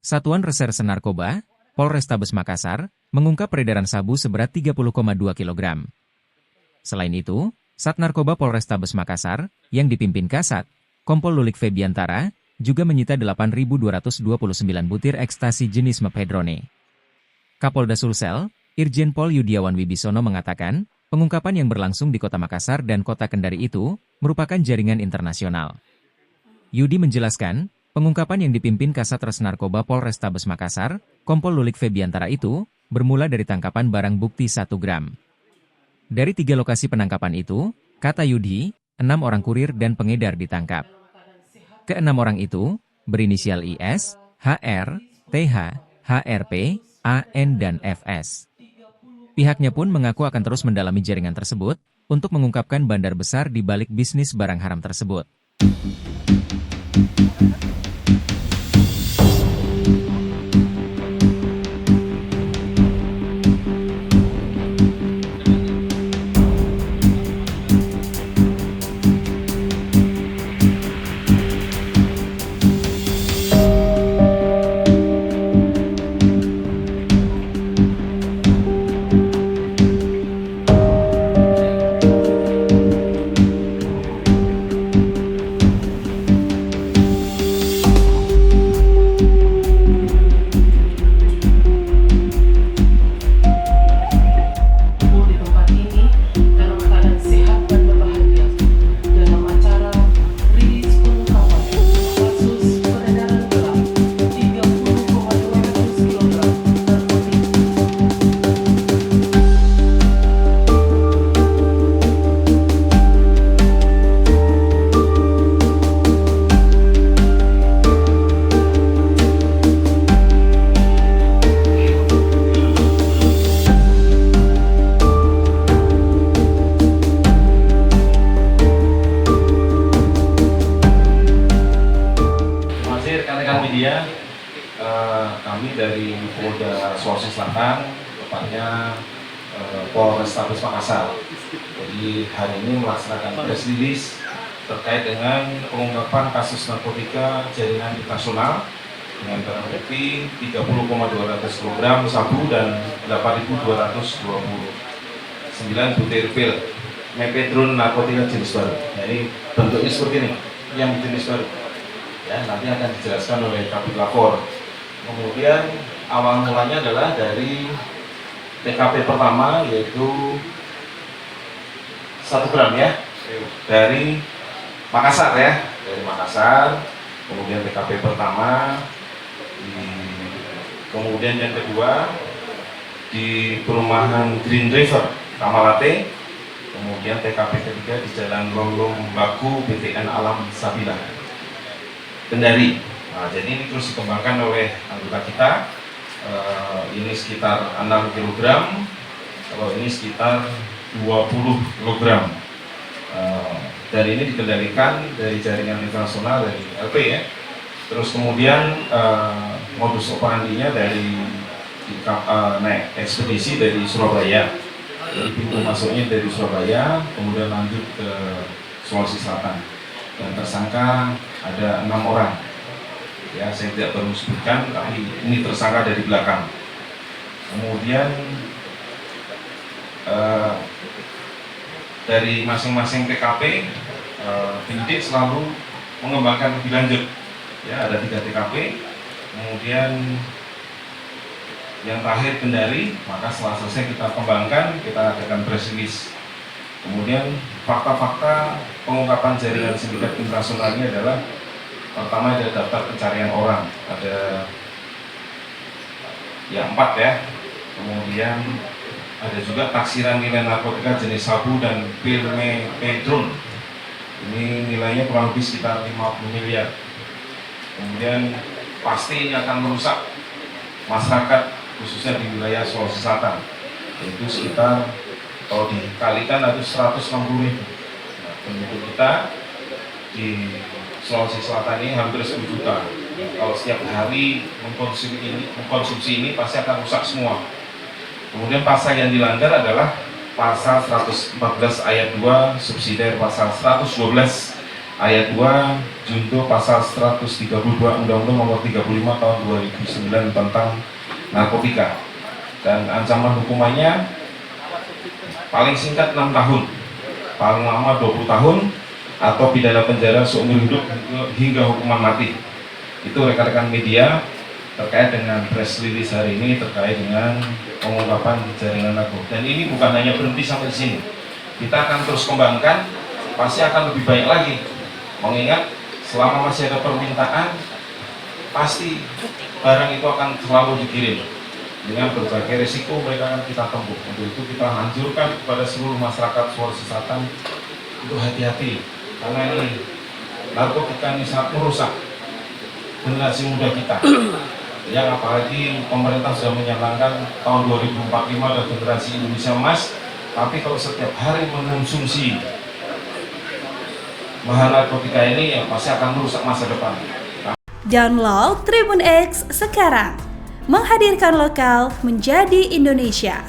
Satuan Reserse Narkoba, Polrestabes Makassar, mengungkap peredaran sabu seberat 30,2 kg. Selain itu, Sat Narkoba Polrestabes Makassar, yang dipimpin Kasat, Kompol Lulik Febiantara, juga menyita 8.229 butir ekstasi jenis methadone. Kapolda Sulsel, Irjen Pol Yudiawan Wibisono mengatakan, pengungkapan yang berlangsung di Kota Makassar dan Kota Kendari itu merupakan jaringan internasional. Yudi menjelaskan, pengungkapan yang dipimpin Kasat Res Narkoba Polrestabes Makassar, Kompol Lulik Febiantara itu, bermula dari tangkapan barang bukti 1 gram. Dari 3 lokasi penangkapan itu, kata Yudi, 6 orang kurir dan pengedar ditangkap. Ke-6 orang itu, berinisial IS, HR, TH, HRP, AN dan FS. Pihaknya pun mengaku akan terus mendalami jaringan tersebut, untuk mengungkapkan bandar besar di balik bisnis barang haram tersebut. Media, kami dari Polda Sulawesi Selatan, tepatnya Polrestabes Makassar. Jadi hari ini melaksanakan press release terkait dengan pengungkapan kasus narkotika jaringan internasional dengan barang bukti 30,200 kg sabu dan 8.229 butir pil methadone narkotika jenis baru. Jadi bentuknya seperti ini, yang jenis baru. Ya, nanti akan dijelaskan oleh Kabid Lapor. Kemudian awal mulanya adalah dari TKP pertama, yaitu 1 gram ya, dari Makassar ya, dari Makassar. Kemudian TKP pertama, kemudian yang kedua di perumahan Green River, Tamalate. Kemudian TKP ketiga di Jalan Lolong Baku, BTN Alam Sabila, Kendari. Nah, jadi ini terus dikembangkan oleh anggota kita. Ini sekitar 6 kg, kalau ini sekitar 20 kg. Dan ini dikendalikan dari jaringan internasional dari LP ya. Terus kemudian modus operandinya dari naik ekspedisi dari Surabaya. Jadi pintu masuknya dari Surabaya, kemudian lanjut ke Sulawesi Selatan. Dan tersangka ada 6 orang. Ya, saya tidak perlu sebutkan, tapi ini tersangka dari belakang. Kemudian dari masing-masing TKP, penyidik selalu mengembangkan lebih lanjut. Ya, ada 3 TKP. Kemudian yang terakhir Kendari, maka setelah selesai kita kembangkan, kita adakan press release. Kemudian fakta-fakta pengungkapan jaringan sindikat internasional ini adalah, pertama ada daftar pencarian orang, ada ya 4 ya. Kemudian ada juga taksiran nilai narkotika jenis sabu dan pil methadone. Ini nilainya kurang lebih sekitar 50 miliar. Kemudian pasti ini akan merusak masyarakat khususnya di wilayah Sulawesi Selatan, yaitu sekitar kalau dikalikan itu 160.000. Nah, penduduk kita di Sulawesi Selatan ini hampir 10 juta. Kalau setiap hari mengkonsumsi ini pasti akan rusak semua. Kemudian pasal yang dilanggar adalah pasal 114 ayat 2 subsidiar pasal 112 ayat 2 junto pasal 132 Undang-Undang Nomor 35 Tahun 2009 tentang narkotika, dan ancaman hukumannya paling singkat 6 tahun, paling lama 20 tahun, atau pidana penjara seumur hidup hingga hukuman mati. Itu rekan-rekan media terkait dengan press release hari ini terkait dengan pengungkapan jaringan narkoba. Dan ini bukan hanya berhenti sampai di sini. Kita akan terus kembangkan, pasti akan lebih banyak lagi. Mengingat selama masih ada permintaan, pasti barang itu akan selalu dikirim. Dengan berbagai risiko mereka akan kita tempuh. Untuk itu kita anjurkan kepada seluruh masyarakat Sulawesi Selatan untuk hati-hati, karena ini narkotika ini sangat merusak generasi muda kita. Yang apalagi pemerintah sudah menyatakan tahun 2045 ada generasi Indonesia Emas, tapi kalau setiap hari mengonsumsi bahan narkotika ini, ya pasti akan merusak masa depan. Download Tribun X sekarang, menghadirkan lokal menjadi Indonesia.